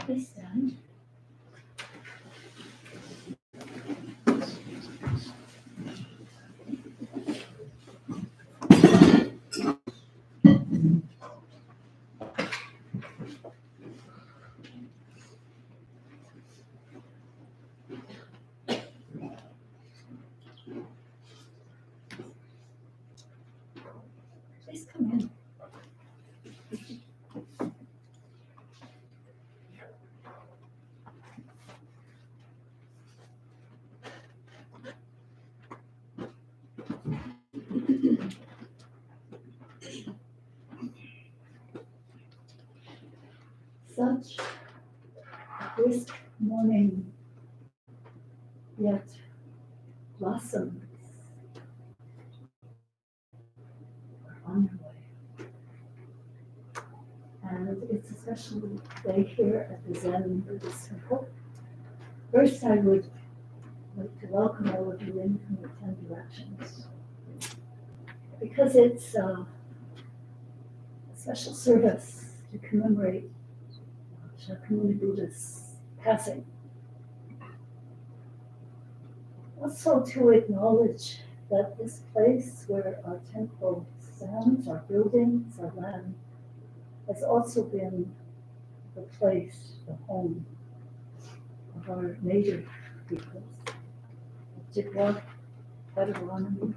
Please stand. Please come in. Such a brisk morning, yet blossoms are on their way. And it's a special day here at the Zen Buddhist Temple. First, I would like to welcome all of you in from the 10 directions, because it's a special service to commemorate Shakyamuni Buddha's passing. Also to acknowledge that this place where our temple stands, our buildings, our land, has also been the place, the home of our native peoples, Ojibwa, Paranirvana,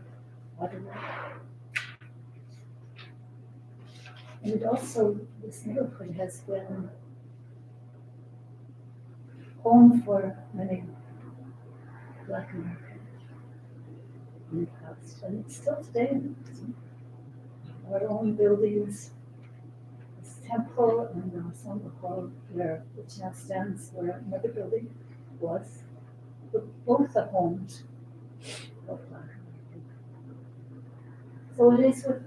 and it also, this neighborhood has been home for many Black Americans in the past, and it's still today. Our own buildings, this temple and the ensemble hall there, which now stands where another building was, both the homes of Black Americans. So it is with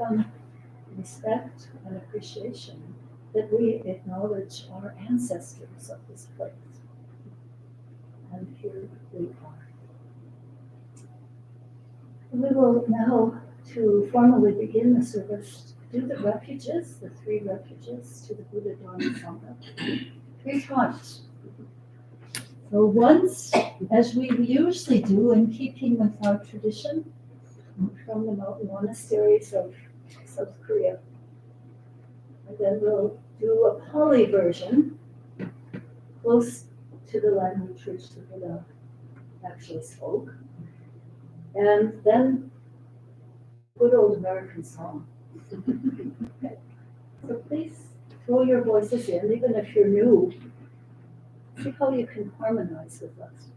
respect and appreciation that we acknowledge our ancestors of this place. And here we are. We will now, to formally begin the service, do the refuges, the 3 refuges to the Buddha Dharma Sangha, 3 times. So once, as we usually do, in keeping with our tradition from the mountain monasteries of South Korea. And then we'll do a Pali version, close to the language which the Buddha actually spoke. And then good old American song. Okay. So please throw your voices in, even if you're new. See how you can harmonize with us.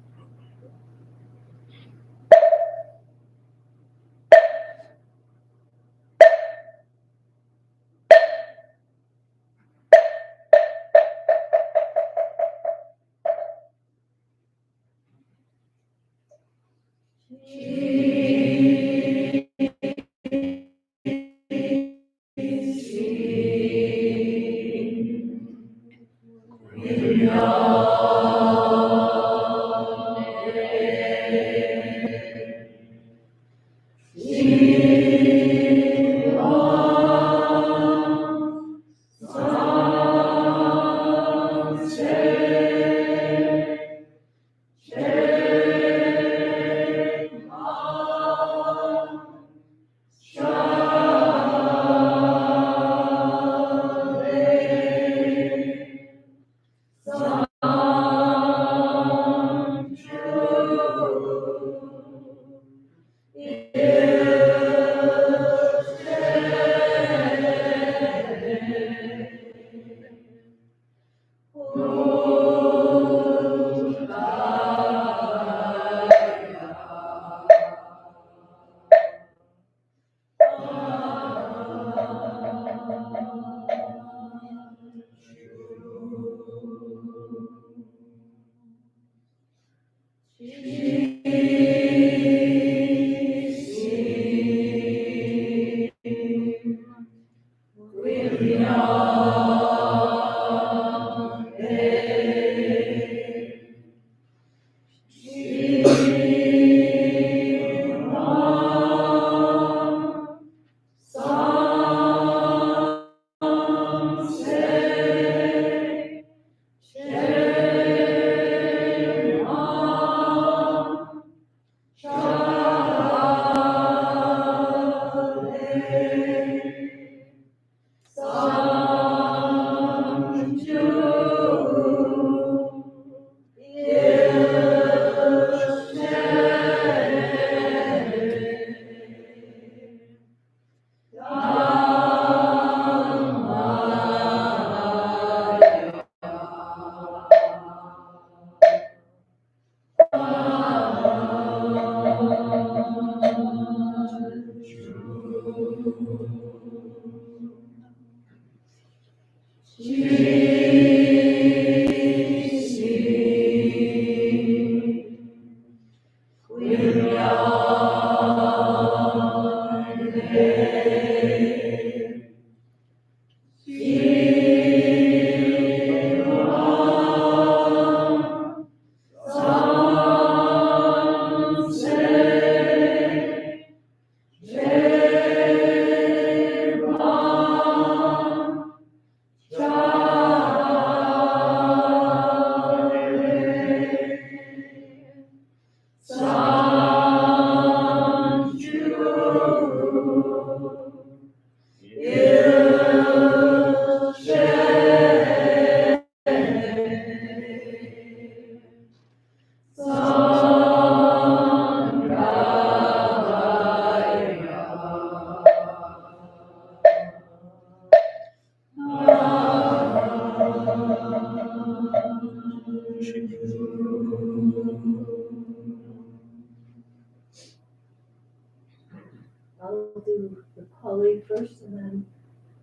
I'll do the Pali first and then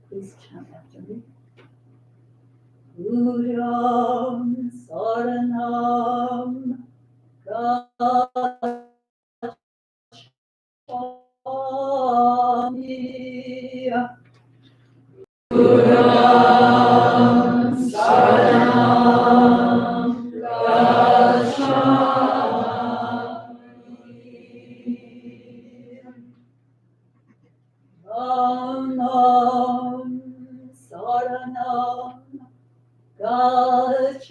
please chant after me. Gujam Saranam Gacchami Gujam Saranam Dhammam Saranam Gacchami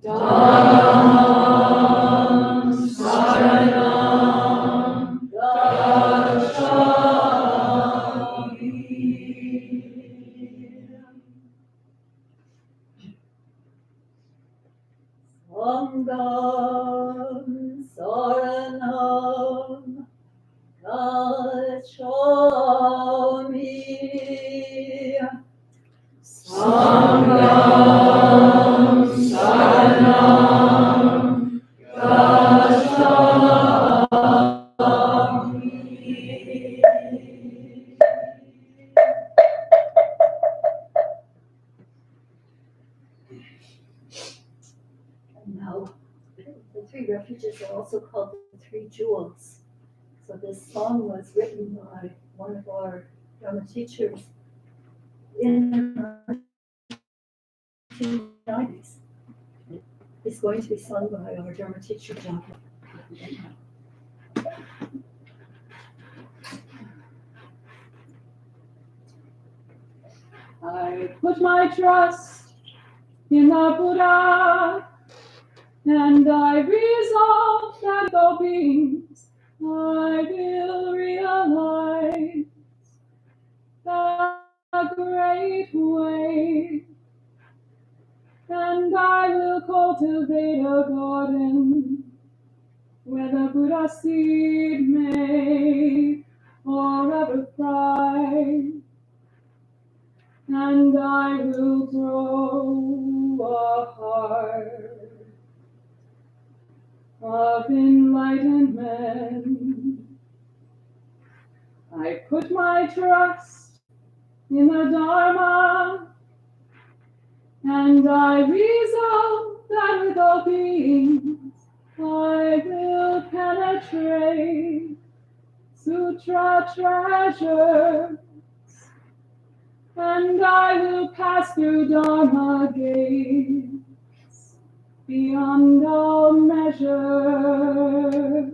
Dhammam Saranam Gacchami Sangham Saranam Gacchami three refuges are also called the three jewels. So this song was written by one of our Dharma teachers in the 1990s. It's going to be sung by our Dharma teacher, John. I put my trust in the Buddha, and I resolve that all beings I will realize the great way, and I will cultivate a garden where the Buddha seed may forever thrive, and I will grow a heart of enlightenment. I put my trust in the Dharma, and I resolve that with all beings I will penetrate sutra treasures, and I will pass through Dharma gates beyond all measure,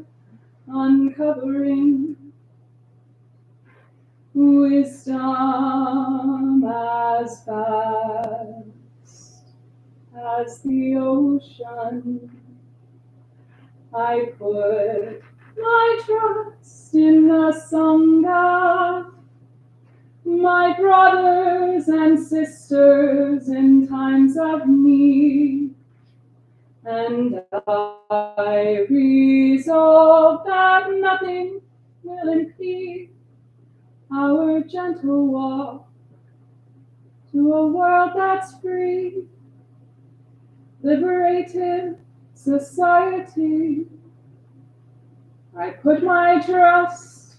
uncovering wisdom as vast as the ocean. I put my trust in the Sangha, my brothers and sisters in times of need, and I resolve that nothing will impede our gentle walk to a world that's free, liberated society. I put my trust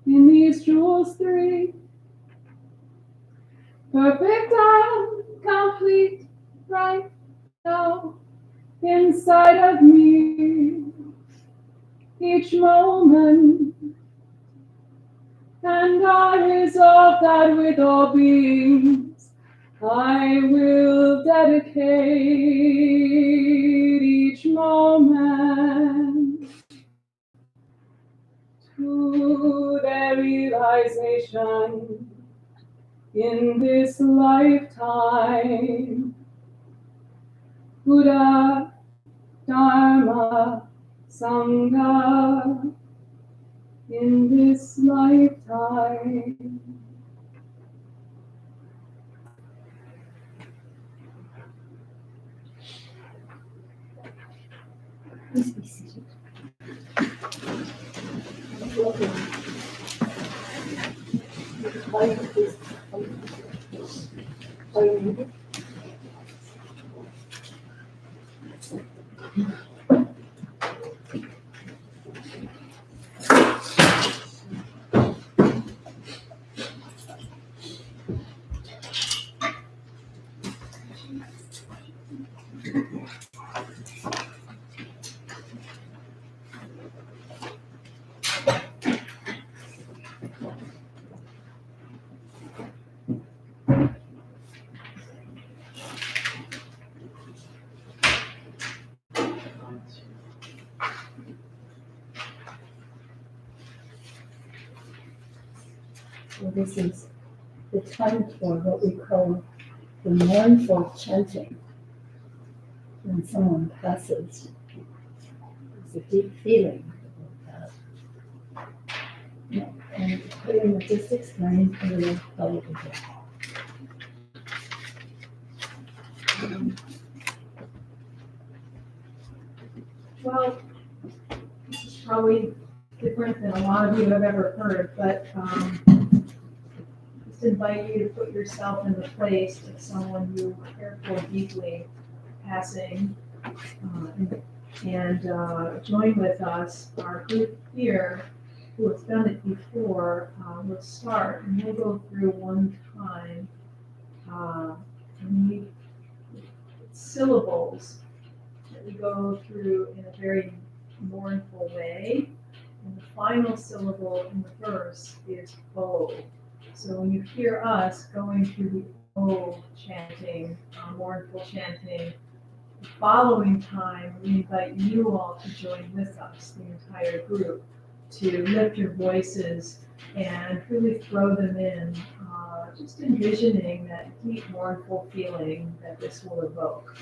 in these jewels three, perfect and complete right now inside of me, each moment. And I resolve that with all beings I will dedicate each moment to their realization in this lifetime. Buddha, Dharma, Sangha, in this lifetime. Please be seated. Welcome. Please. So this is the time for what we call the mournful chanting. When someone passes, there's a deep feeling about that. And William will just explain a little how we do that. Well, this is probably different than a lot of you have ever heard, but just invite you to put yourself in the place of someone you care for deeply passing, and join with us. Our group here, who has done it before, will start, and we'll go through one time. And syllables that we go through in a very mournful way. And the final syllable in the verse is O. So when you hear us going through the O chanting, mournful chanting, the following time we invite you all to join with us, the entire group, to lift your voices and really throw them in, just envisioning that deep mournful feeling that this will evoke.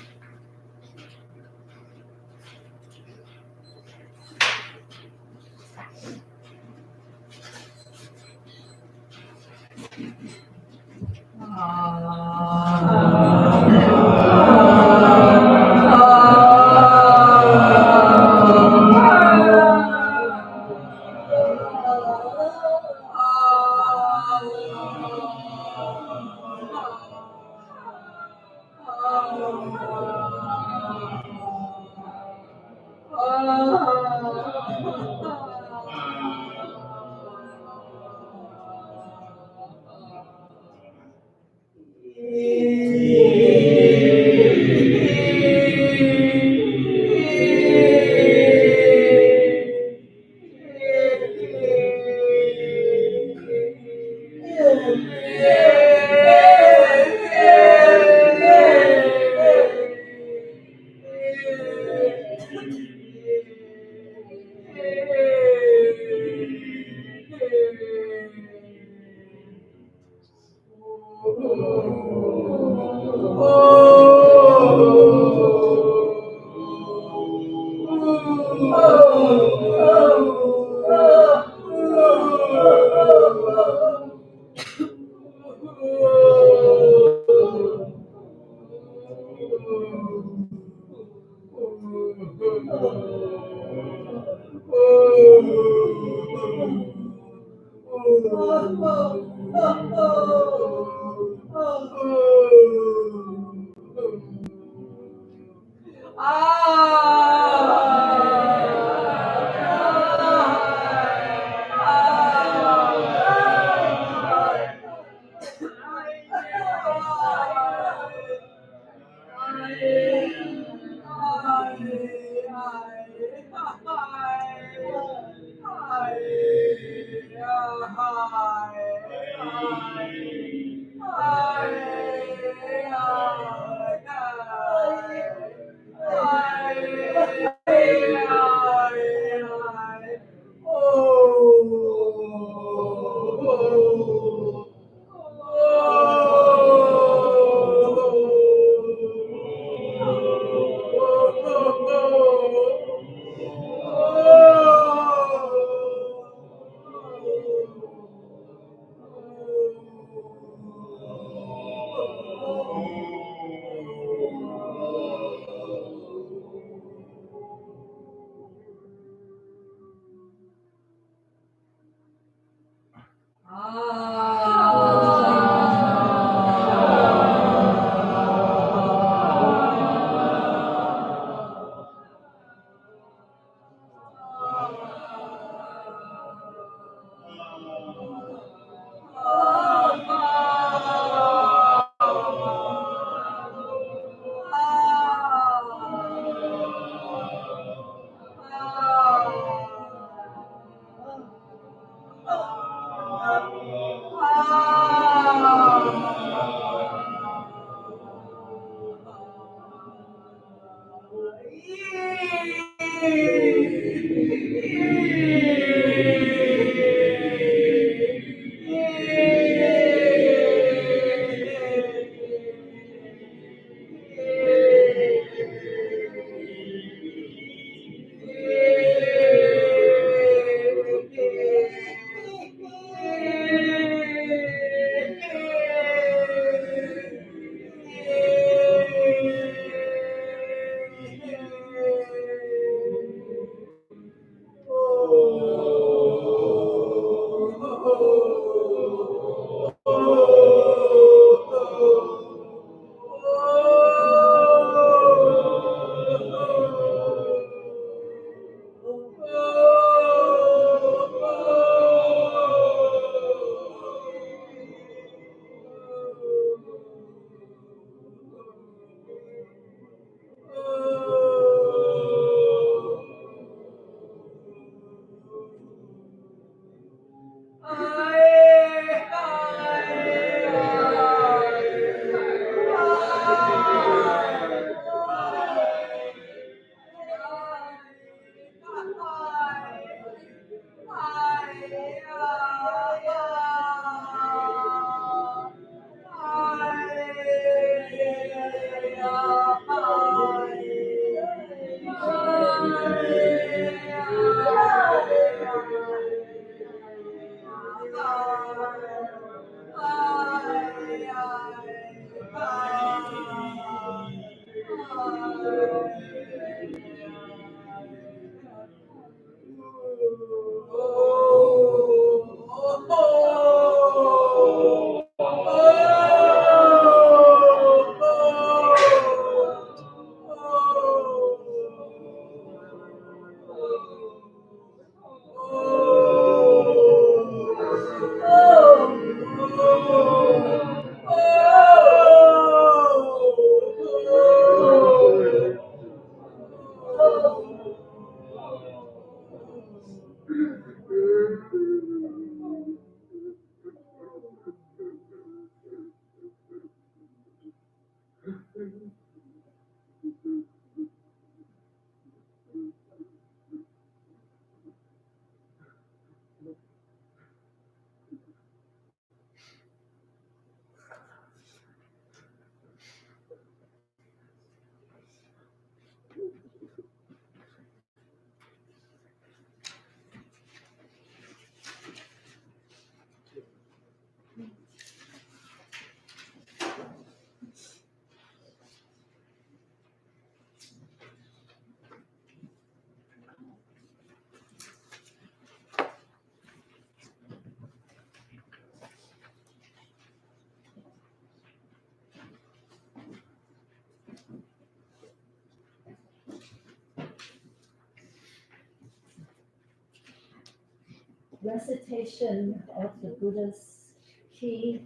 recitation of the Buddha's key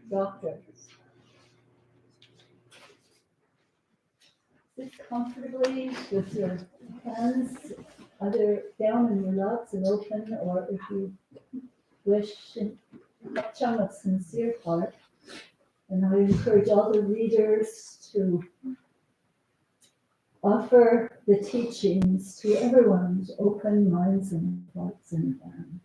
doctrines. Sit comfortably with your hands either down in your laps and open, or if you wish, in a sincere heart. And I encourage all the readers to offer the teachings to everyone's open minds and thoughts and hands.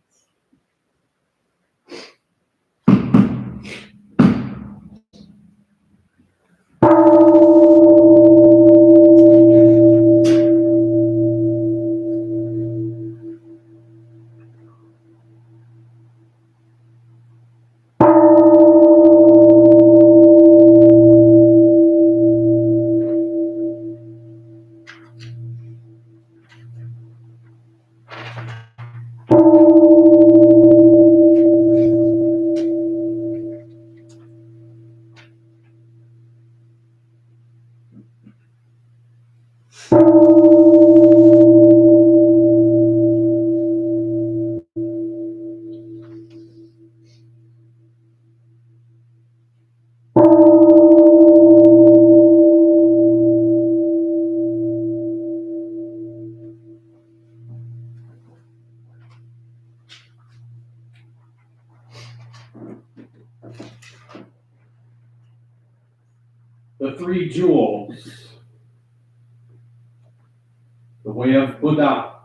The three jewels, the way of Buddha,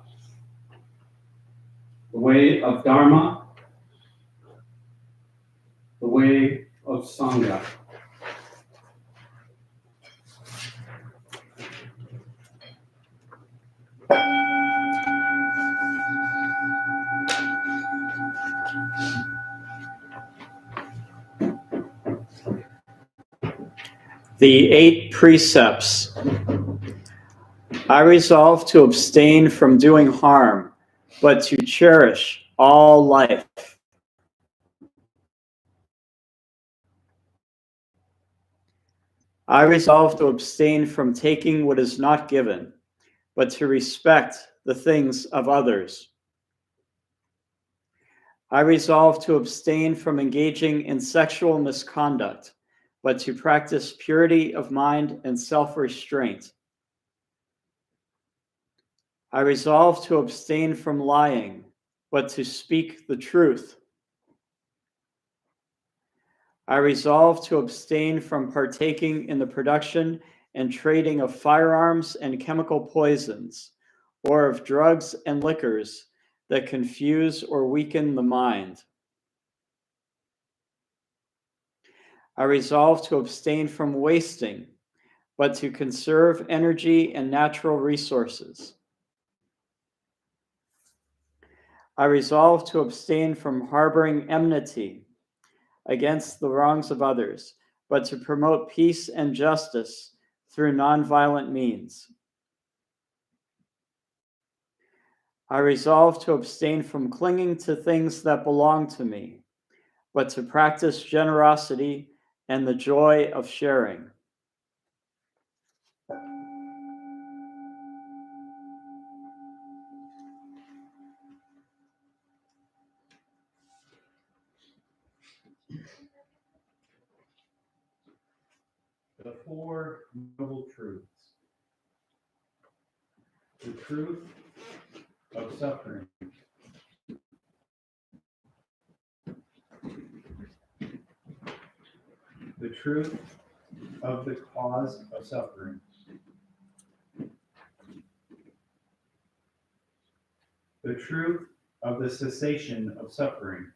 the way of Dharma, the way of Sangha. The 8 precepts. I resolve to abstain from doing harm, but to cherish all life. I resolve to abstain from taking what is not given, but to respect the things of others. I resolve to abstain from engaging in sexual misconduct, but to practice purity of mind and self-restraint. I resolve to abstain from lying, but to speak the truth. I resolve to abstain from partaking in the production and trading of firearms and chemical poisons, or of drugs and liquors that confuse or weaken the mind. I resolve to abstain from wasting, but to conserve energy and natural resources. I resolve to abstain from harboring enmity against the wrongs of others, but to promote peace and justice through nonviolent means. I resolve to abstain from clinging to things that belong to me, but to practice generosity and the joy of sharing. The 4 noble truths. The truth of suffering. The truth of the cause of suffering. The truth of the cessation of suffering.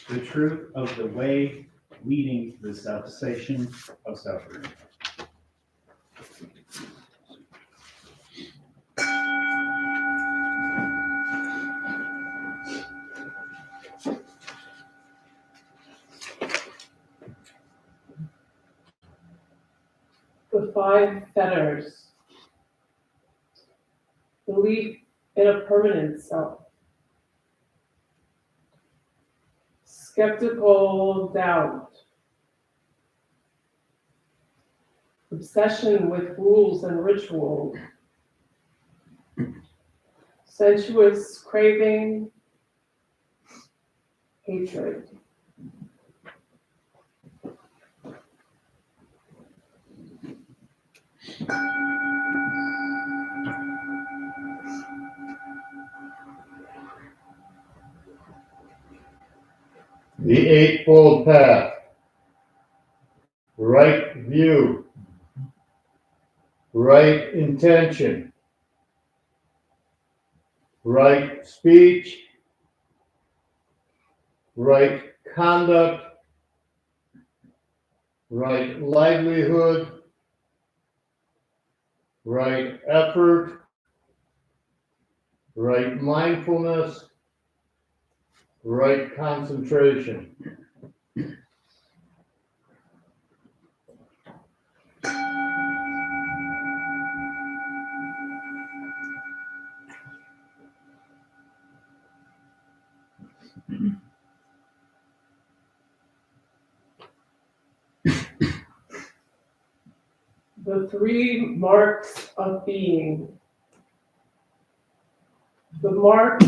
The truth of the way leading to the cessation of suffering. The 5 fetters. Belief in a permanent self. Skeptical doubt. Obsession with rules and rituals. sensuous craving, hatred. The Eightfold Path. Right view. Right intention. Right speech. Right conduct. Right livelihood. Right effort. Right mindfulness. Right concentration. The three marks of being. The mark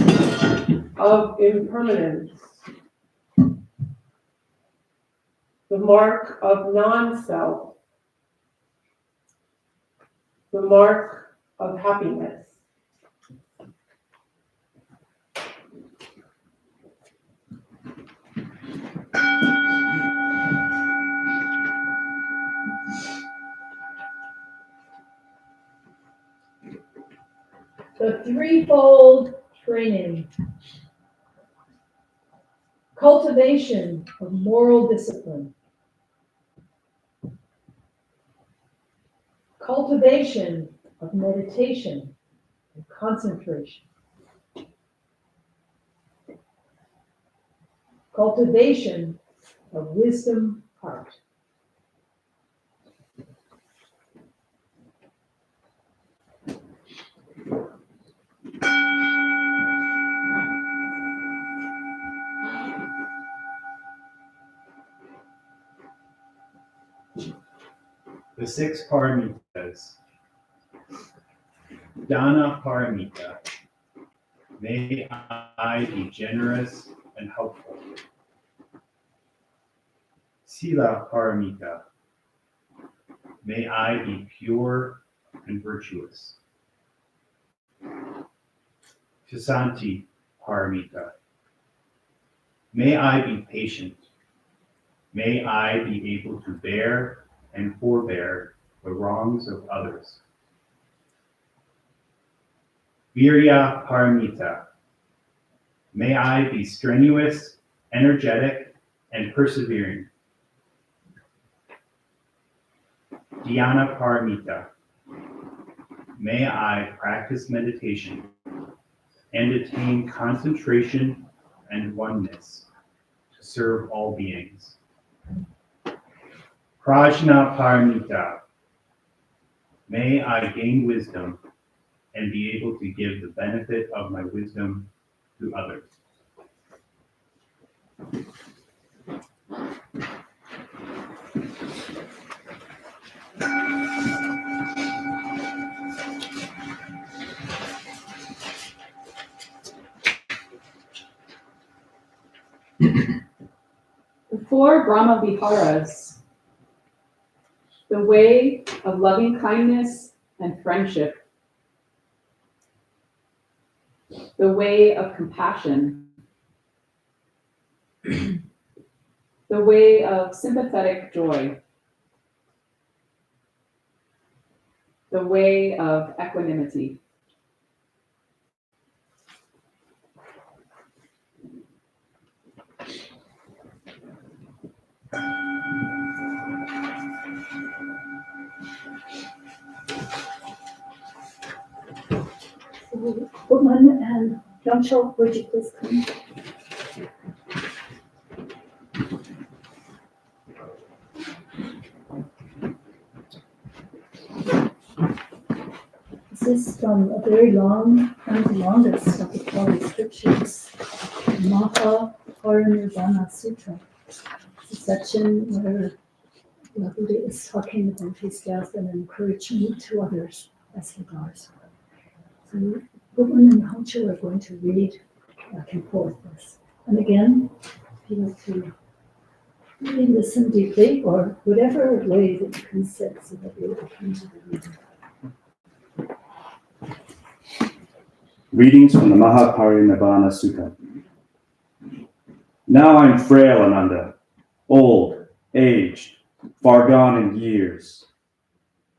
of impermanence. The mark of non-self. The mark of happiness. The threefold training. Cultivation of moral discipline. Cultivation of meditation and concentration. Cultivation of wisdom heart. The six paramitas. Dana paramita. May I be generous and helpful. Sila paramita. May I be pure and virtuous. Chasanti paramita. May I be patient. May I be able to bear and forbear the wrongs of others. Virya paramita. May I be strenuous, energetic, and persevering. Dhyana paramita. May I practice meditation and attain concentration and oneness to serve all beings. Prajna paramita. May I gain wisdom and be able to give the benefit of my wisdom to others. The four Brahma Viharas. The way of loving kindness and friendship. The way of compassion. The way of sympathetic joy. The way of equanimity. Woman and Yamcho, would you please come? This is from a very long, one of the longest of the 12 scriptures, Maha Paranirvana Sutra. It's a section where the Buddha is talking about his death and encouragement to others as regards. So woman and Hocho are going to read back and forth this. And again, feel to really listen deeply, or whatever way that you can sit so that you're open to the reading. Readings from the Paranirvana Sutta. Now I'm frail, Ananda, old, aged, far gone in years.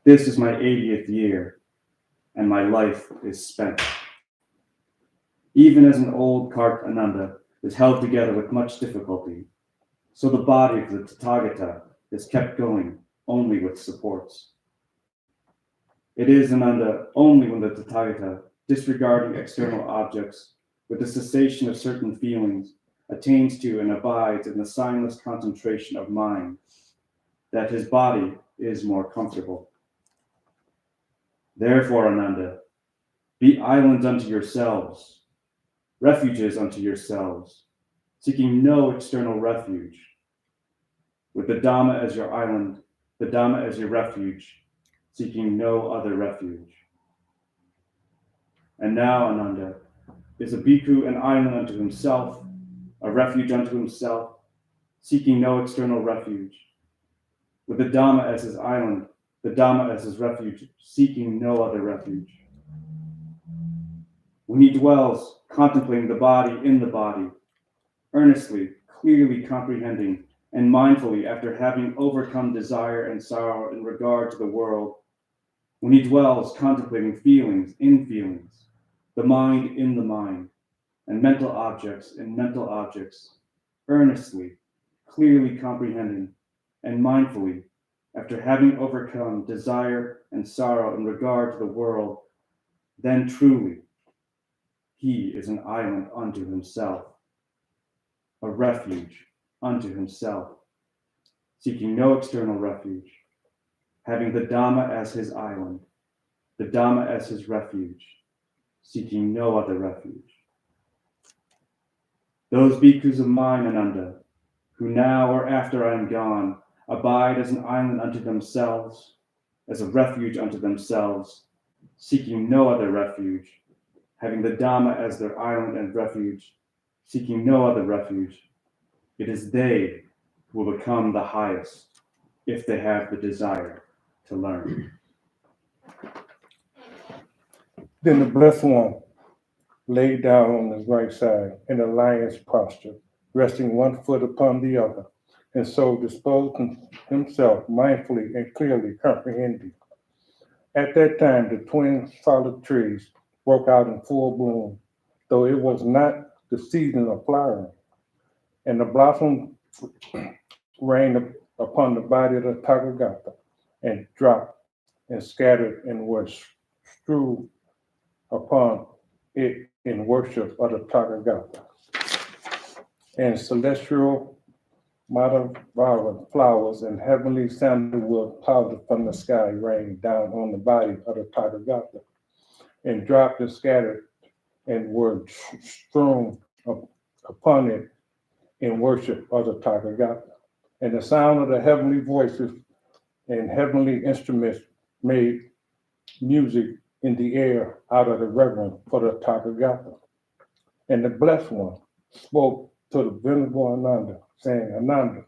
This is my 80th year, and my life is spent. Even as an old cart, Ananda, is held together with much difficulty, so the body of the Tathagata is kept going only with supports. It is, Ananda, only when the Tathagata, disregarding external objects, with the cessation of certain feelings, attains to and abides in the signless concentration of mind, that his body is more comfortable. Therefore, Ananda, be islands unto yourselves, refuges unto yourselves, seeking no external refuge. With the Dhamma as your island, the Dhamma as your refuge, seeking no other refuge. And now, Ananda, is a bhikkhu an island unto himself, a refuge unto himself, seeking no external refuge. With the Dhamma as his island, the Dhamma as his refuge, seeking no other refuge. When he dwells, contemplating the body in the body, earnestly, clearly comprehending, and mindfully after having overcome desire and sorrow in regard to the world, when he dwells, contemplating feelings in feelings, the mind in the mind, and mental objects in mental objects, earnestly, clearly comprehending, and mindfully, after having overcome desire and sorrow in regard to the world, then truly he is an island unto himself, a refuge unto himself, seeking no external refuge, having the Dhamma as his island, the Dhamma as his refuge, seeking no other refuge. Those bhikkhus of mine, Ananda, who now or after I am gone, abide as an island unto themselves, as a refuge unto themselves, seeking no other refuge, having the Dhamma as their island and refuge, seeking no other refuge. It is they who will become the highest, if they have the desire to learn. Then the Blessed One lay down on his right side in a lion's posture, resting one foot upon the other, and so disposed himself mindfully and clearly comprehending. At that time, the twin solid trees broke out in full bloom, though it was not the season of flowering, and the blossom rained upon the body of the Tathagata and dropped and scattered and were strewed upon it in worship of the Tathagata. And celestial Madhavara flowers and heavenly sandalwood powder from the sky rained down on the body of the Tathagata and dropped and scattered and were strewn upon it in worship of the Tathagata. And the sound of the heavenly voices and heavenly instruments made music in the air out of the reverence for the Tathagata. And the Blessed One spoke to the Venerable Ananda, saying, Ananda,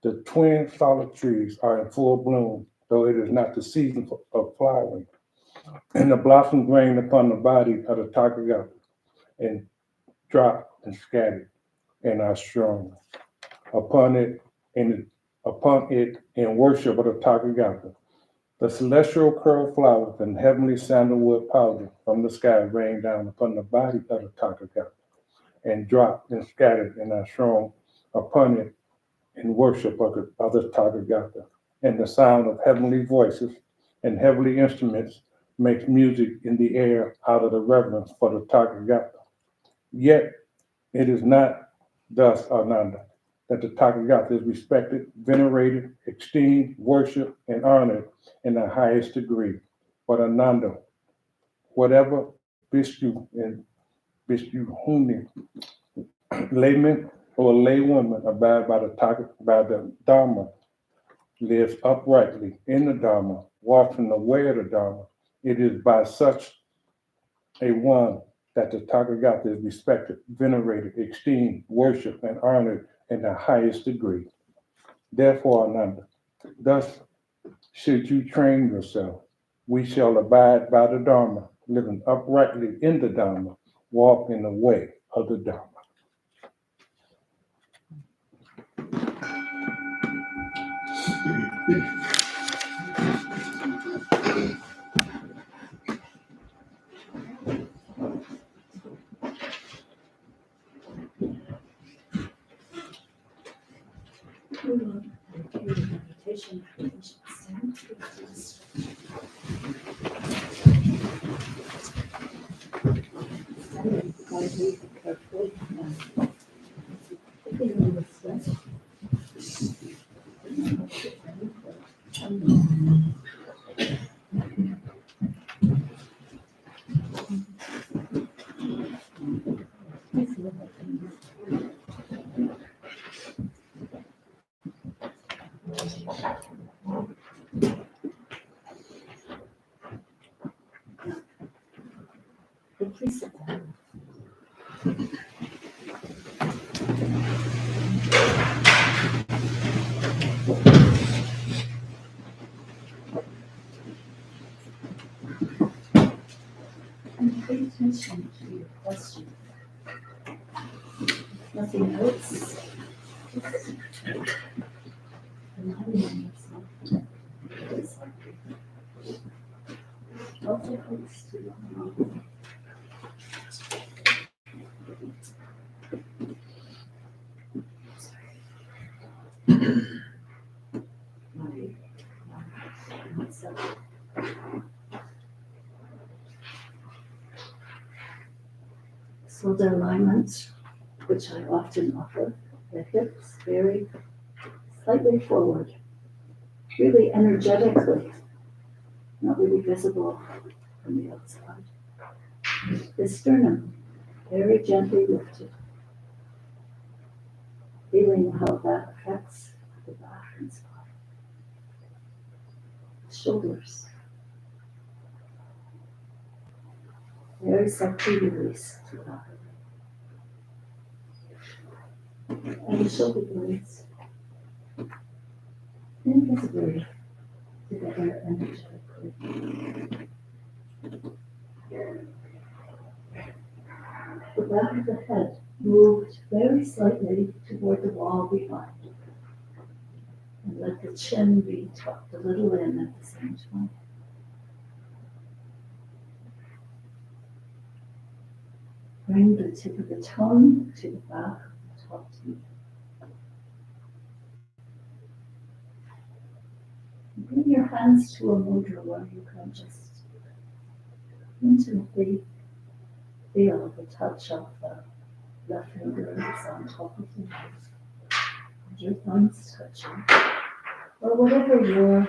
the twin solid trees are in full bloom, though it is not the season of flowering. And the blossoms rain upon the body of the Tathagata and drop and scattered and are strewn upon it in worship of the Tathagata. The celestial pearl flowers and heavenly sandalwood powder from the sky rain down upon the body of the Tathagata and drop and scattered and are strewn upon it in worship of the Tathagata. And the sound of heavenly voices and heavenly instruments makes music in the air out of the reverence for the Tathagata. Yet it is not thus, Ananda, that the Tathagata is respected, venerated, esteemed, worshipped, and honored in the highest degree. But Ananda, whatever bhikkhu and bhikkhuni, layman or laywoman abide by the Dhamma, lives uprightly in the Dhamma, walks in the way of the Dhamma. It is by such a one that the Tathagata is respected, venerated, esteemed, worshipped, and honored in the highest degree. Therefore, Ananda, thus should you train yourself. We shall abide by the Dharma, living uprightly in the Dharma, walk in the way of the Dharma. Meditation. Stand. Standing quietly, carefully, and taking a little stretch. Please look at me. Please sit down. And pay attention to your question. Nothing else. Just reminding yourself. It's also helps to myself. So the alignment, which I often offer, the hips very slightly forward, really energetically, not really visible from the outside. The sternum very gently lifted, feeling how that affects the back and spine. Shoulders very softly released to that. And the shoulder blades invisibly together energetically. The back of the head moved very slightly toward the wall behind. And let the chin be tucked a little in at the same time. Bring the tip of the tongue to the back of the top teeth. Bring your hands to a mudra where you can just intimately feel the touch of the left fingers on top of the nose, and your thumbs touching, or whatever your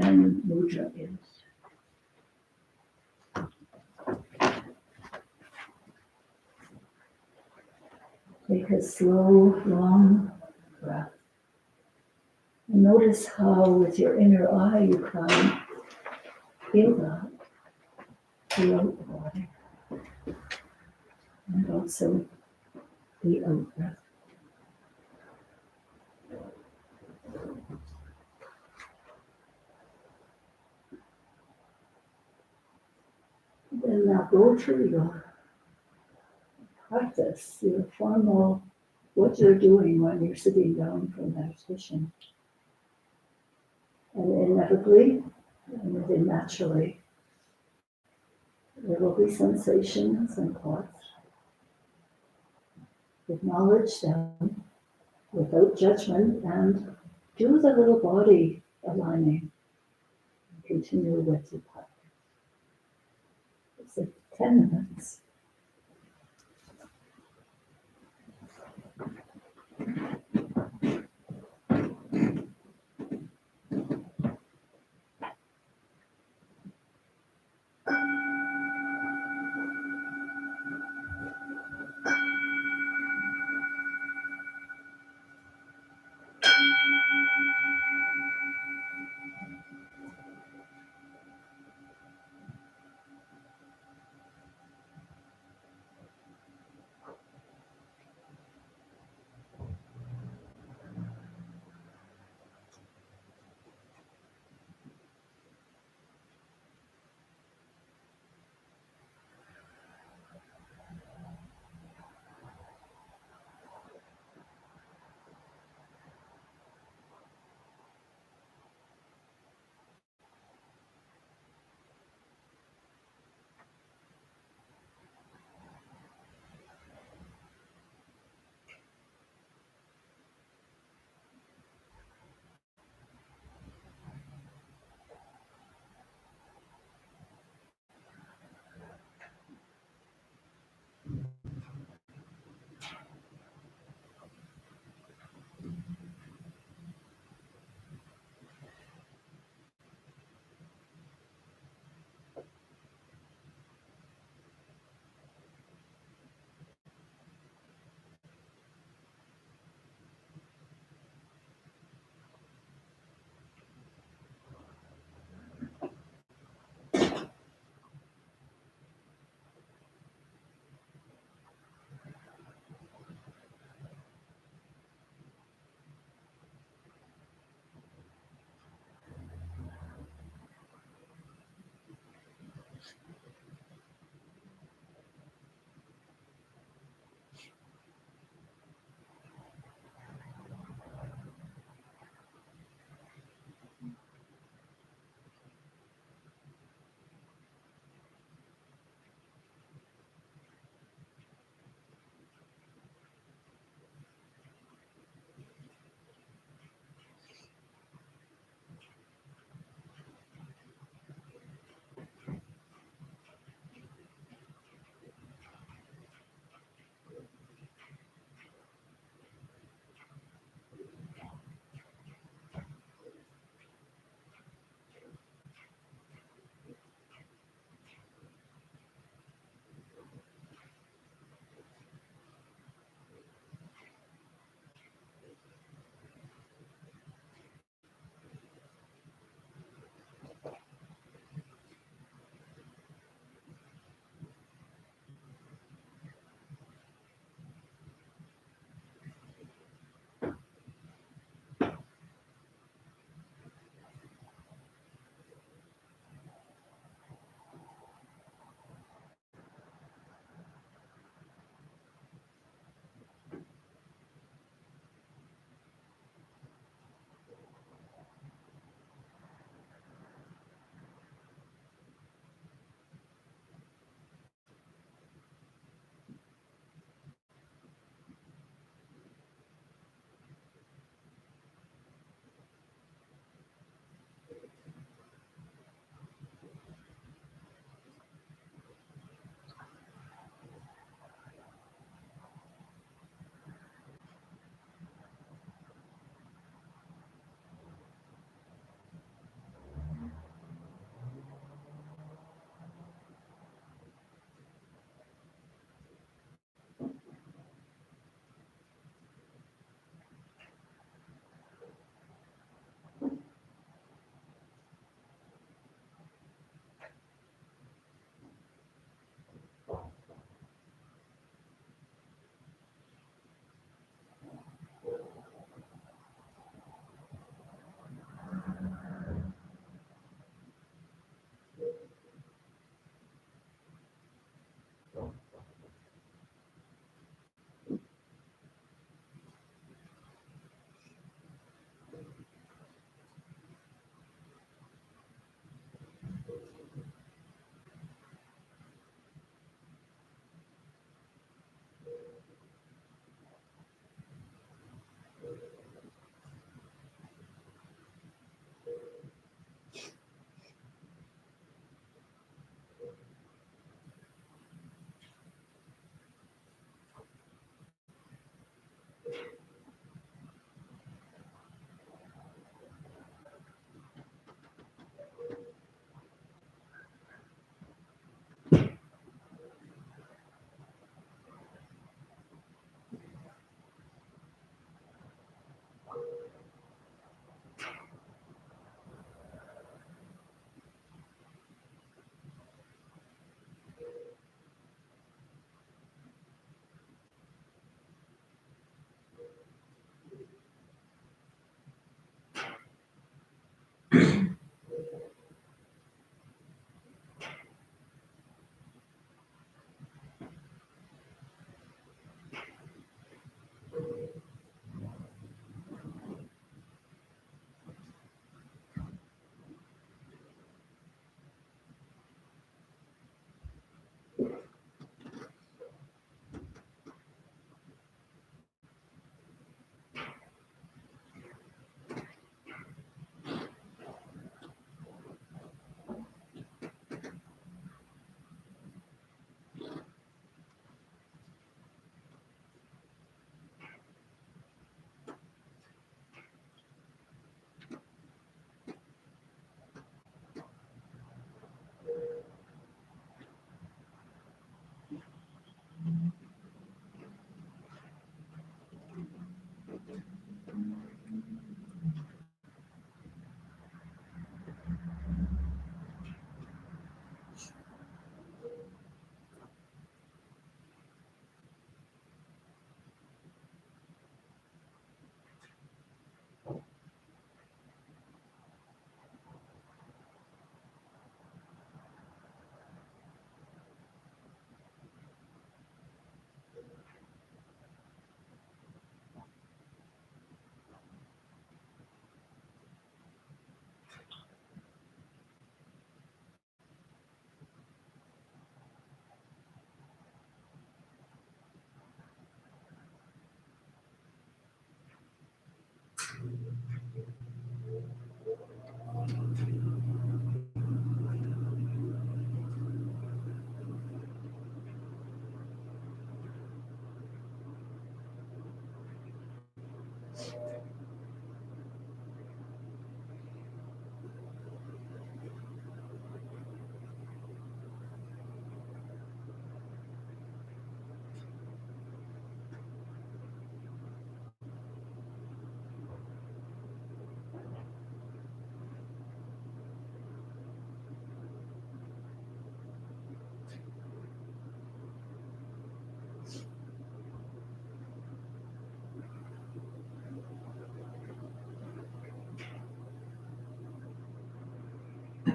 hand mudra is. Take a slow, long breath. And notice how with your inner eye you can feel that throughout the body. And also the out breath. Then now go to your practice, your formal, what you're doing when you're sitting down for meditation. And inevitably, and within naturally, there will be sensations and thoughts. Acknowledge them without judgment and do the little body aligning. Continue with the practice. It's like 10 minutes.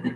A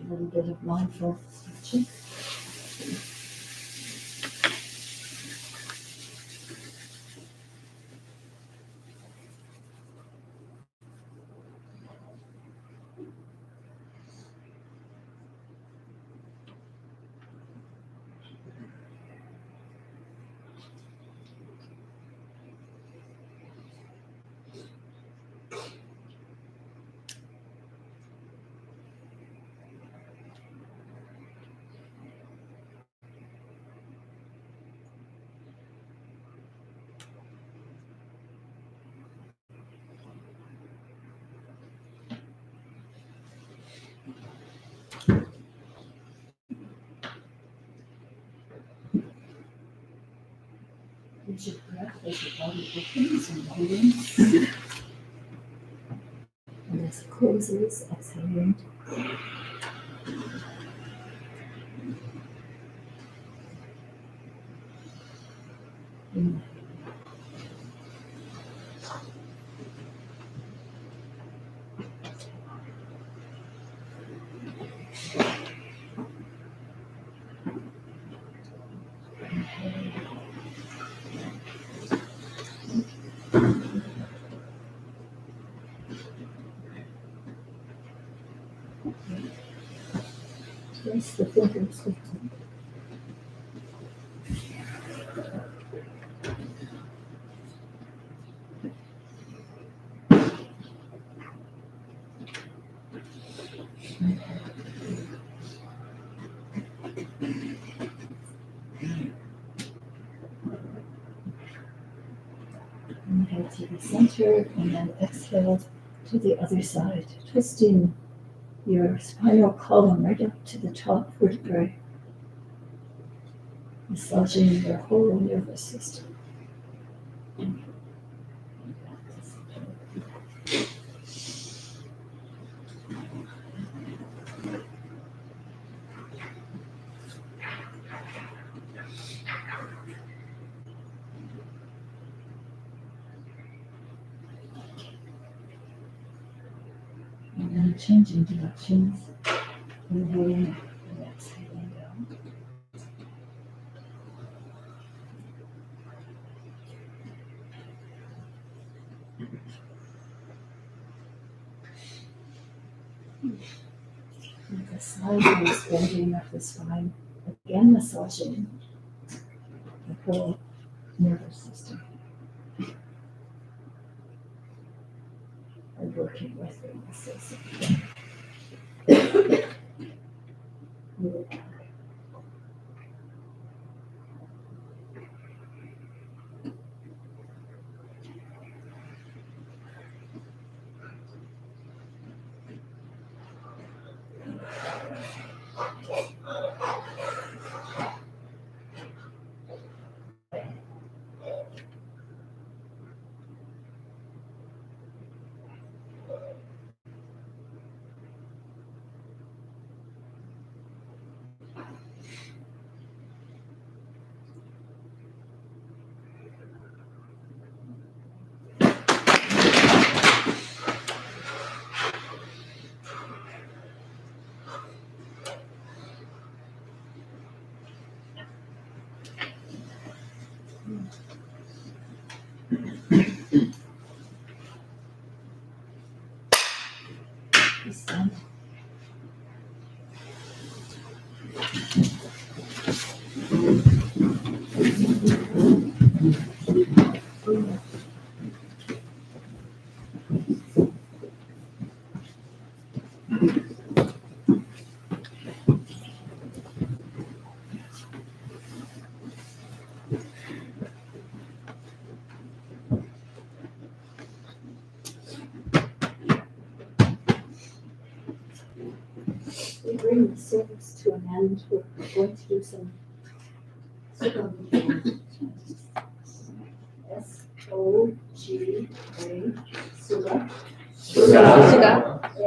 little bit of mindful touching. With your breath, as your body opens and opens, and as it closes, exhaling. Inhale. Place the fingers with inhale to the center and then exhale to the other side, twisting your spinal column right up to the top vertebrae, massaging your whole nervous system. And then changing directions, inhaling and exhaling down. With the side and bending of the spine, again massaging the whole nervous system. And working with the muscles. Stand. We bring the service to an end. We're going to do some S-O-G-A, Suga. Suga.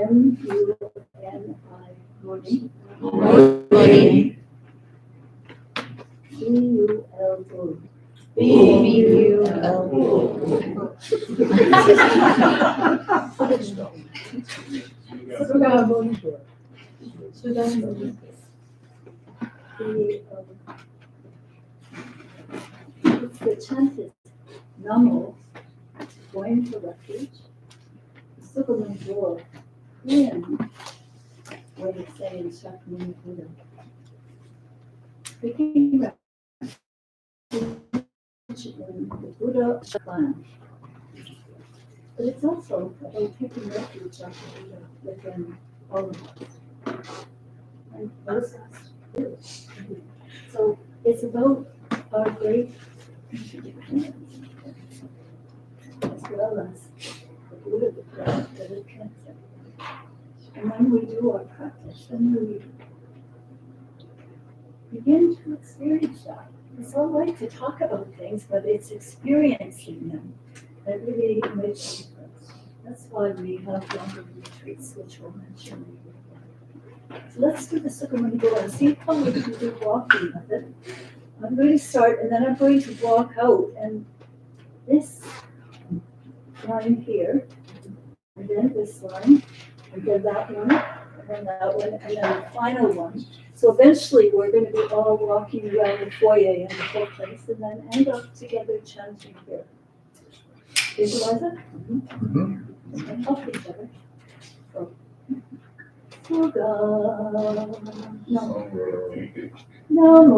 M-U-N-I, Moni. Moni. B-U-L-O. B-U-L. Suga Bonjour. The chant is Namo, going for refuge. Suga Bonjour, in, what you say in Shakyamuni Buddha. Taking refuge in the Buddha plan. But it's also about taking refuge of the Buddha within all of us. And those do. So it's about our great interdependence, as well as the Buddha that it connects everything. And when we do our practice, then we begin to experience that It's all right to talk about things, but it's experiencing them that really makes a difference. That's why we have longer retreats, which we'll mention later. So let's do the Sukhmani Bhuvan. See how we can do walking with it. I'm going to start, and then I'm going to walk out, and this line here, and then this line, and then that one, and then that one, and then the final one. So eventually, we're going to be all walking around the foyer and the whole place, and then end up together chanting here. Visualize it? Mm-hmm. Help each other. So, Suga, Namo,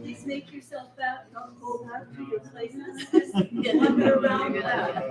Please make yourself out, don't go back to your places. Just wander around back.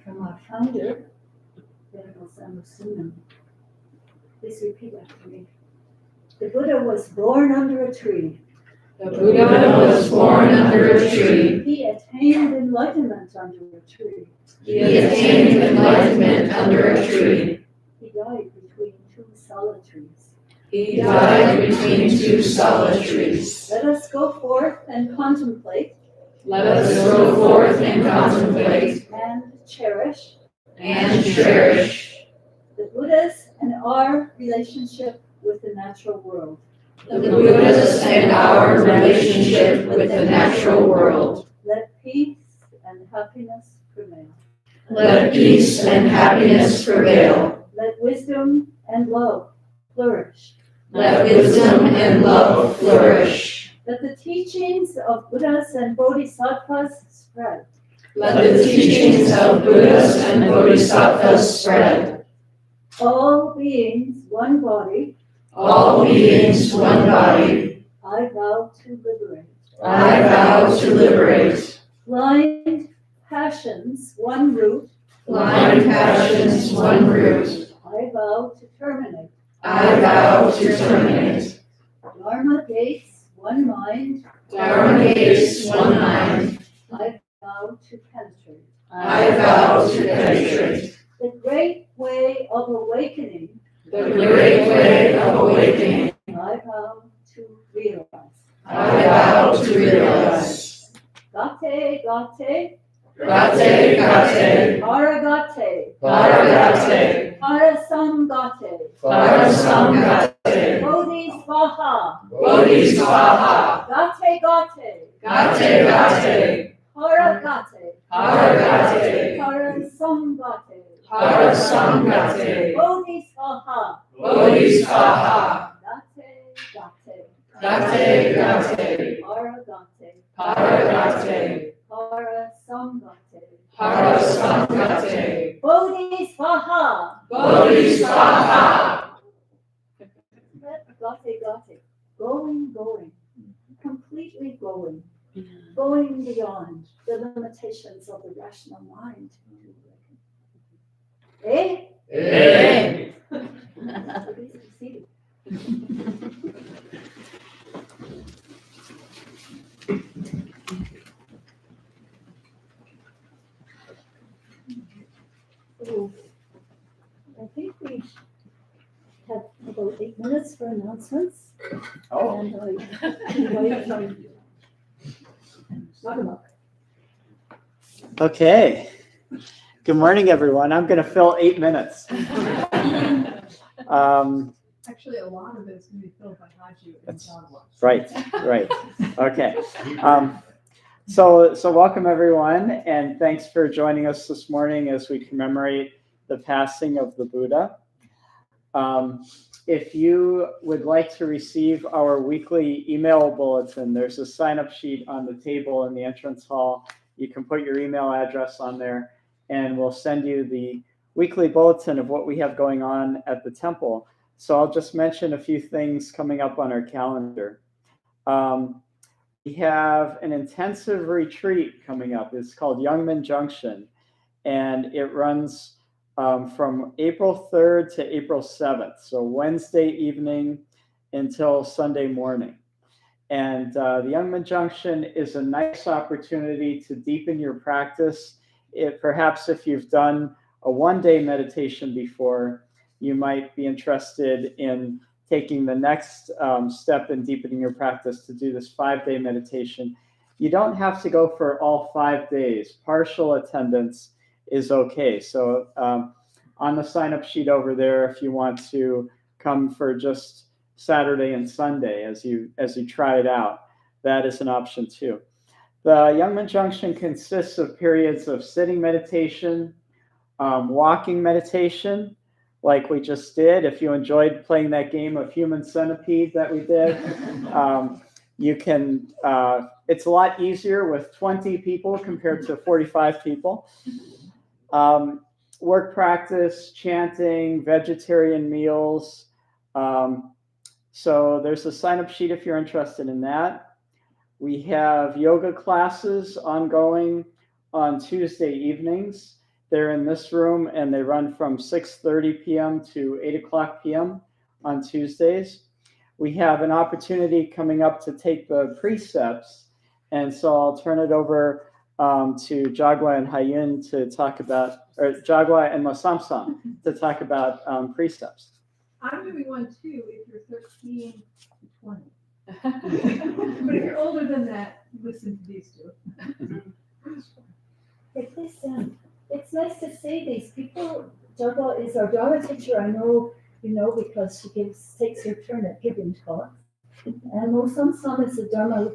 From our founder, Venerable Samusunam. Please repeat after me. The Buddha was born under a tree. The Buddha was born under a tree. He attained enlightenment under a tree. He attained enlightenment under a tree. He died between two solid trees. He died between two solid trees. Let us go forth and contemplate Let us go forth and contemplate and cherish and cherish the Buddha's and our relationship with the natural world. the Buddha's and our relationship with the natural world. Let peace and happiness prevail. Let peace and happiness prevail. Let wisdom and love flourish. Let wisdom and love flourish. Let the teachings of Buddhas and Bodhisattvas spread. Let the teachings of Buddhas and Bodhisattvas spread. All beings, one body, All beings, one body. I vow to liberate. I vow to liberate. Blind passions, one root, Blind passions, one root. I vow to terminate. I vow to terminate. Dharma gates, one mind, Dharma gates, one mind. I vow to penetrate. I vow to penetrate. The great way of awakening, The great way of awakening. I vow to realize. I vow to realize. Gate, gate, Gate, gate. Paragate, Paragate. Parasamgate, Parasamgate. Bodhisvaha, Bodhisvaha. Gate, Gate, gate. Paragate, Paragate. Parasamgate, Parasamgate. Bodhisvaha, Bodhisvaha. Gate, Gate, Paragate, Paragate. Parasamgate, Parasamgate. Bodhisvaha, Bodhisvaha. Gate, going, completely going beyond the limitations of the rational mind. Eh? Eh. Please be seated. So, I think we have about 8 minutes for announcements. Oh, And I invite Nagamuk. okay. Good morning, everyone. I'm going to fill 8 minutes. Actually, a lot of it's going to be filled by Haji and Jagwa. Right. Okay. So welcome, everyone, and thanks for joining us this morning as we commemorate the passing of the Buddha. If you would like to receive our weekly email bulletin, there's a sign-up sheet on the table in the entrance hall. You can put your email address on there, and we'll send you the weekly bulletin of what we have going on at the temple. So I'll just mention a few things coming up on our calendar. We have an intensive retreat coming up. It's called Youngman Junction, and it runs from April 3rd to April 7th, so Wednesday evening until Sunday morning. And the Youngman Junction is a nice opportunity to deepen your practice. Perhaps if you've done a one-day meditation before, you might be interested in taking the next step in deepening your practice to do this 5-day meditation. You don't have to go for all 5 days. Partial attendance is okay. So on the sign-up sheet over there, if you want to come for just Saturday and Sunday as you try it out, that is an option too. The Youngman Junction consists of periods of sitting meditation, walking meditation, like we just did. If you enjoyed playing that game of Human Centipede that we did, you can, it's a lot easier with 20 people compared to 45 people. Work practice, chanting, vegetarian meals. So there's a sign-up sheet if you're interested in that. We have yoga classes ongoing on Tuesday evenings. They're in this room and they run from 6:30 p.m. to 8 o'clock p.m. on Tuesdays. We have an opportunity coming up to take the precepts. And so I'll turn it over to Jagwa and Hayun to talk about, or Jagwa and Masamsam to talk about precepts. I'm doing one too if you're 13 to 20. But if you're older than that, listen to these two. It's nice to see these people. Jagwa is our drama teacher. I know you know because she takes her turn at giving talks. And Mosamsam is a Dharma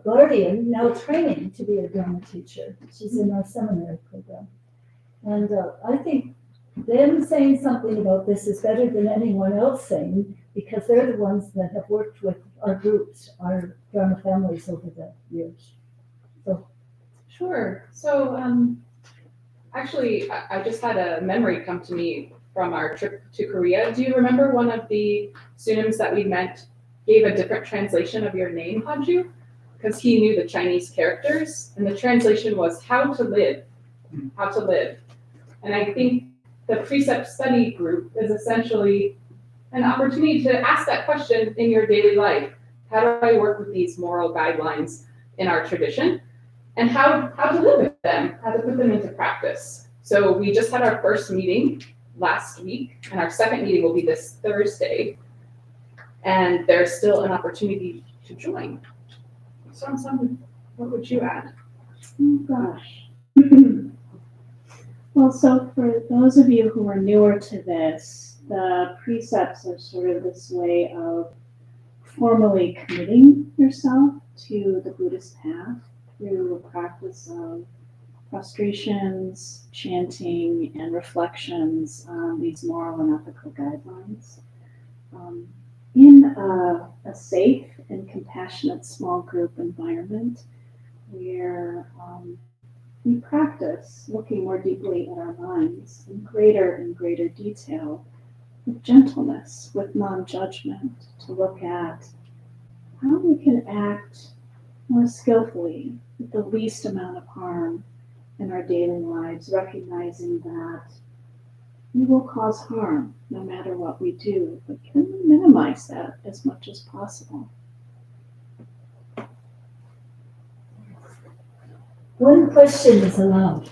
guardian, now training to be a Dharma teacher. She's in our seminary program. And I think them saying something about this is better than anyone else saying, because they're the ones that have worked with our groups, our Dharma families over the years. So. Sure. So actually, I just had a memory come to me from our trip to Korea. Do you remember one of the students that we met gave a different translation of your name, Haju? Because he knew the Chinese characters, and the translation was how to live, how to live. And I think the precept study group is essentially an opportunity to ask that question in your daily life. How do I work with these moral guidelines in our tradition? And how to live with them, how to put them into practice. So we just had our first meeting last week, and our second meeting will be this Thursday. And there's still an opportunity to join. So what would you add? Oh gosh. Well, so for those of you who are newer to this, the precepts are sort of this way of formally committing yourself to the Buddhist path through a practice of prostrations, chanting, and reflections on these moral and ethical guidelines. In a safe and compassionate small group environment where we practice looking more deeply at our minds in greater and greater detail with gentleness, with non-judgment, to look at how we can act more skillfully with the least amount of harm in our daily lives, recognizing that we will cause harm no matter what we do, but can we minimize that as much as possible? One question is allowed.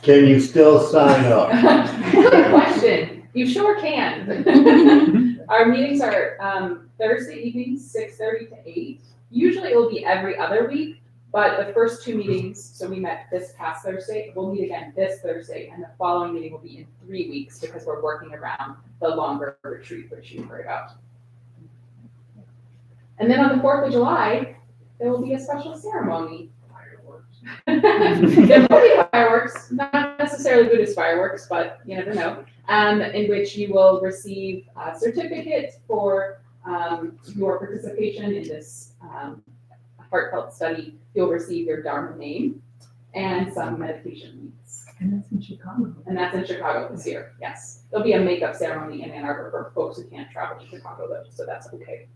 Can you still sign up? Good question. You sure can. Our meetings are Thursday evenings, 6:30 to 8. Usually it will be every other week, but the first two meetings, so we met this past Thursday, we'll meet again this Thursday, and the following meeting will be in 3 weeks because we're working around the longer retreat, which you heard about. And then on the 4th of July, there will be a special ceremony. There will be fireworks, not necessarily Buddhist fireworks, but you never know, in which you will receive a certificate for your participation in this heartfelt study. You'll receive your Dharma name and some meditation leads. And that's in Chicago. And that's in Chicago this year, yes. There'll be a makeup ceremony in Ann Arbor for folks who can't travel to Chicago though, so that's okay.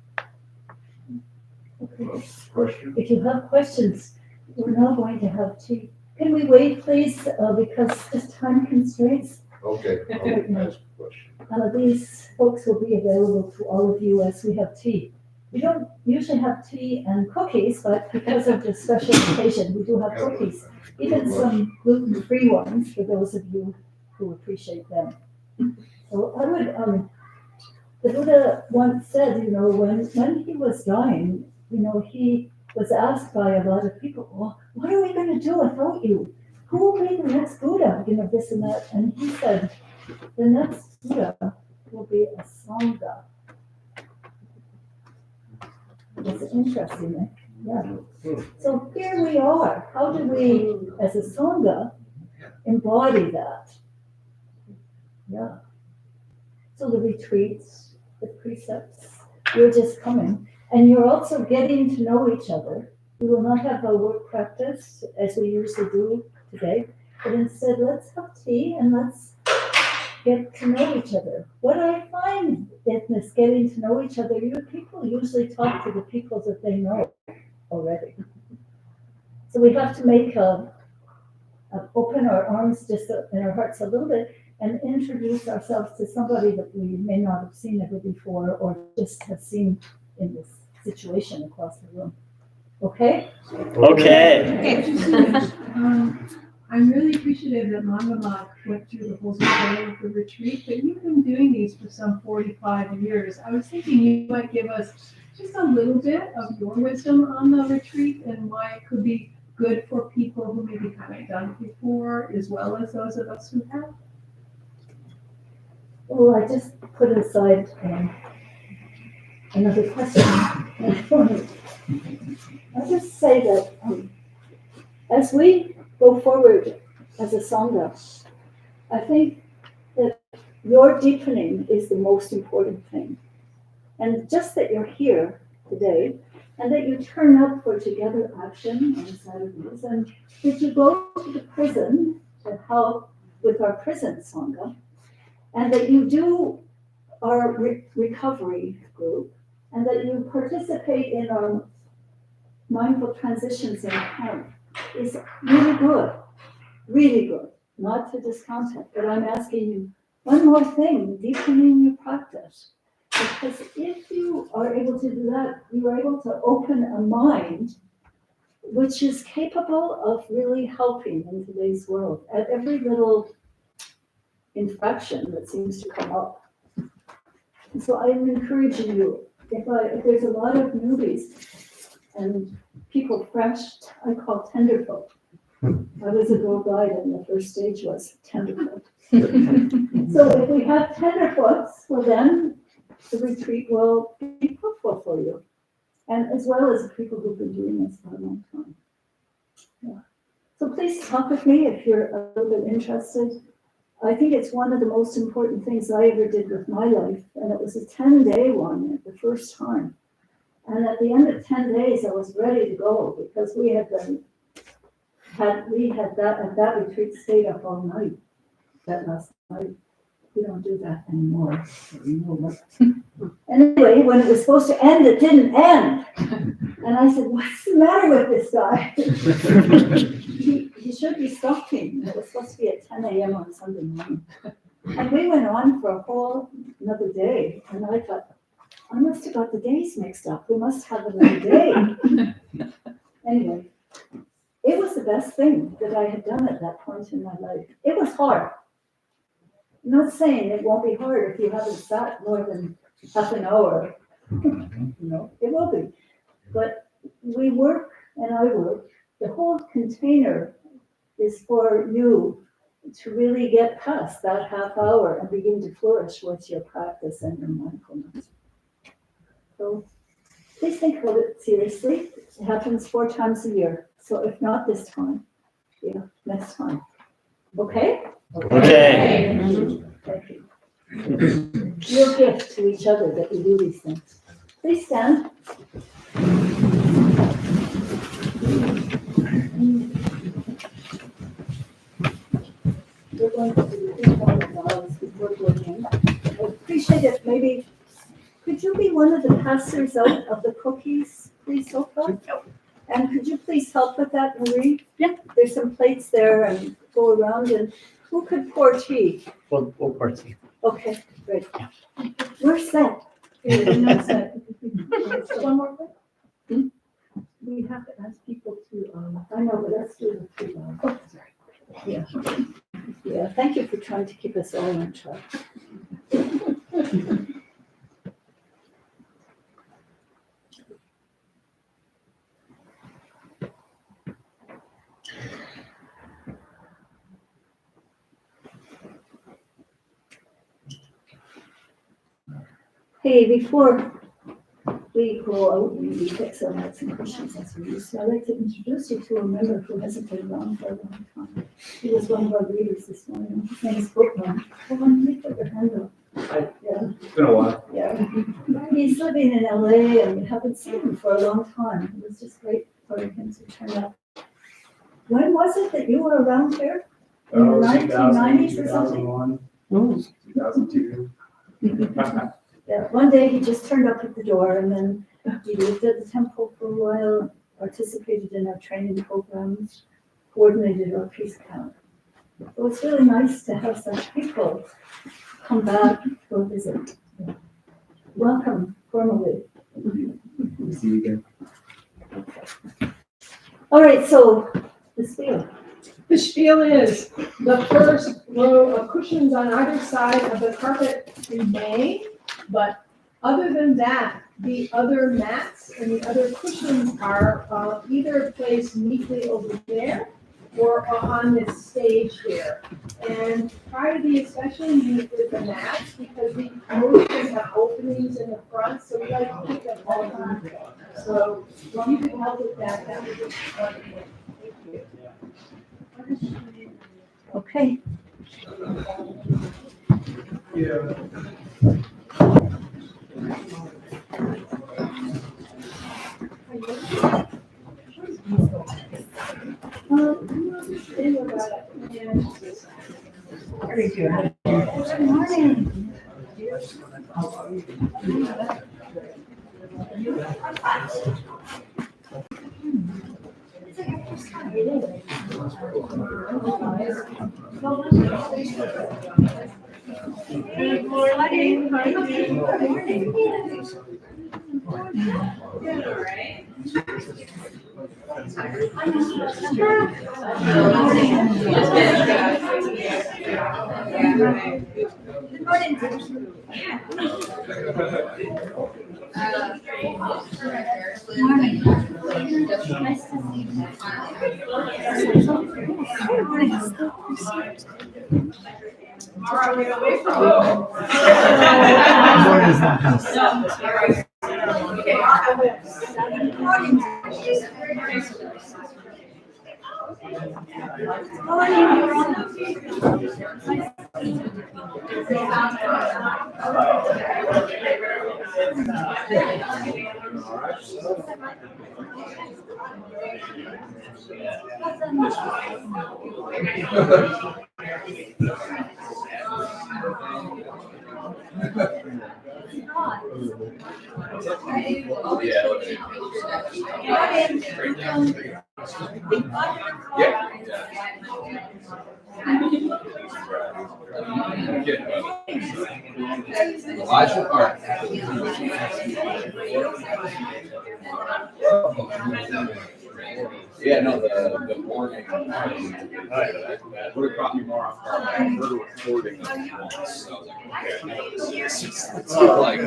Okay. Question? If you have questions, we're now going to have tea. Can we wait, please, because just time constraints? Okay, I'll ask a question. These folks will be available to all of you as we have tea. We don't usually have tea and cookies, but because of the special occasion, we do have cookies, even some gluten-free ones for those of you who appreciate them. So I would, the Buddha once said, when he was dying, he was asked by a lot of people, well, what are we going to do without you? Who will be the next Buddha? This and that. And he said, The next Buddha will be a Sangha. It's interesting, eh? Yeah. So here we are. How do we, as a Sangha, embody that? Yeah. So the retreats, the precepts, you're just coming. And you're also getting to know each other. We will not have a work practice as we usually do today, but instead let's have tea and let's get to know each other. What I find in this getting to know each other, you people usually talk to the people that they know already. So we have to make open our arms just and our hearts a little bit and introduce ourselves to somebody that we may not have seen ever before or just have seen in this situation across the room. Okay? Okay. I'm really appreciative that Mangama went through the whole story of the retreat, but you've been doing these for some 45 years. I was thinking you might give us just a little bit of your wisdom on the retreat and why it could be good for people who maybe haven't done it before, as well as those of us who have. Well, I just put aside another question. I'll just say that as we go forward as a Sangha, I think that your deepening is the most important thing. And just that you're here today and that you turn up for Together Action on Saturdays and that you go to the prison to help with our prison Sangha and that you do our recovery group and that you participate in our mindful transitions in camp is really good, really good. Not to discount it, but I'm asking you one more thing, deepening your practice. Because if you are able to do that, you are able to open a mind which is capable of really helping in today's world at every little infraction that seems to come up. And so I'm encouraging you, if there's a lot of newbies and people fresh, I call tenderfoot. I was a girl guide and the first stage was tenderfoot. So if we have tenderfoots, well then the retreat will be fruitful for you. And as well as the people who've been doing this for a long time. Yeah. So please talk with me if you're a little bit interested. I think it's one of the most important things I ever did with my life. And it was a 10-day one at the first time. And at the end of 10 days, I was ready to go because we had that at that retreat stayed up all night that last night. We don't do that anymore. Anyway, when it was supposed to end, it didn't end. And I said, what's the matter with this guy? he should be stopping. It was supposed to be at 10 a.m. on Sunday morning. And we went on for a whole another day. And I thought, I must have got the days mixed up. We must have another day. Anyway, it was the best thing that I had done at that point in my life. It was hard. I'm not saying it won't be hard if you haven't sat more than half an hour. It will be. But we work and I work. The whole container is for you to really get past that half hour and begin to flourish with your practice and your mindfulness. So please think about it seriously. It happens 4 times a year. So if not this time, next time. Okay? Okay. Thank you. Real gift to each other that we do these things. Please stand. We're going to do 3 more vows before working. I appreciate it. Maybe, could you be one of the passers out of the cookies, please, Oprah? And could you please help with that, Marie? Yeah. There's some plates there and go around and who could pour tea? We'll pour tea. Okay, great. We're set. We're not set. One more thing? We have to ask people to, I know, but let's do the 3 vows. Oh, sorry. Yeah. Yeah, thank you for trying to keep us all on track. Hey, before we go out, we fix our mats and cushions as we used to, I'd like to introduce you to a member who hasn't been around for a long time. He was one of our readers this morning. His name's Bookman. Hold on, let me put your hand up. Yeah. It's been a while. Yeah, he's living in LA and we haven't seen him for a long time. It was just great for him to turn up. When was it that you were around here? In the 1990s or something? 2002. Yeah, one day he just turned up at the door and then he lived at the temple for a while, participated in our training programs, coordinated our peace camp. So it's really nice to have such people come back for a visit. Welcome formally. See you again. All right, so the spiel. The spiel is the first row of cushions on either side of the carpet remain, but other than that, the other mats and the other cushions are either placed neatly over there or on this stage here. And try to be especially neat with the mats because most of them have openings in the front, so we like to keep them all on. So if you can help with that, that would be wonderful. Thank you. Okay. Very good. Good morning. Good morning. Elijah, all right. Yeah, no, the morning. Would have caught me more off guard. I heard a recording of it once. So I was like, okay, it's like,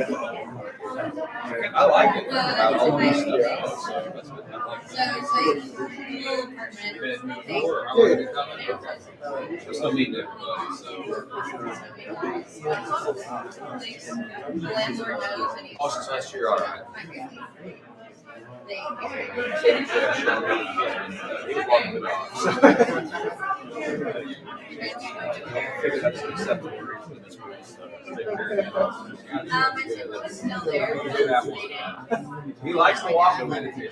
I like it. I like all this stuff. So that's what I like. Little apartment. How are you coming? Okay. We're still meeting everybody, so. The landlord knows and he's. Oh, since last year, all right. It's still there. He likes to walk and meditate.